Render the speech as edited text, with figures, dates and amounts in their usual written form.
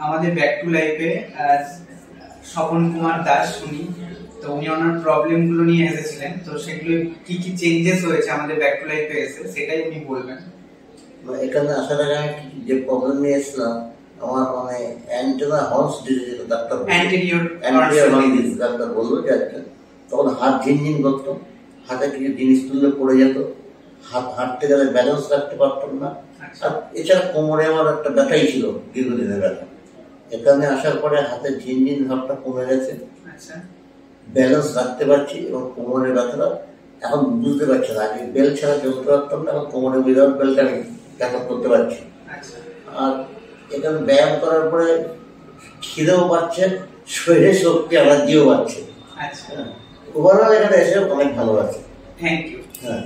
আমাদের back to লাইফে স্বপন কুমার দাস উনি তো উনি ওনার প্রবলেম গুলো নিয়ে এসেছিলেন, তো সেগুলো কি কি চেঞ্জেস হয়েছে আমাদের ব্যাক টু লাইফে এসে সেটাই উনি বলবেন। এখানে আসার আগে যে প্রবলেম নিয়ে এসেছিলাম, আমার মানে antenna horse disease doctor doctor বললো যে তখন হাত ঝিনঝিন করতো, হাতে কিছু জিনিস তুললে পড়ে যেত, হাঁটতে গেলে ব্যালেন্স রাখতে পারতাম না। আর এছাড়া কোমরে আমার একটা ব্যথাই ছিল, দীর্ঘদিনের ব্যথা। এখানে আসার পরে হাতের ঝিনঝিন ভাবটা কমে গেছে, ব্যালেন্স রাখতে পারছি এবং কোমরের ব্যথাটা এখন বুঝতে পারছি না। আগে বেল ছাড়া চলতে পারতাম না, এখন কোমরে উইদাউট বেলটা আমি ব্যাকআপ করতে পারছি। আর এখানে ব্যায়াম করার পরে খিদেও পাচ্ছে, শরীরে শক্তি এনার্জিও পাচ্ছে। ওভারঅল এখানে এসে অনেক ভালো আছে। Thank you. হ্যাঁ।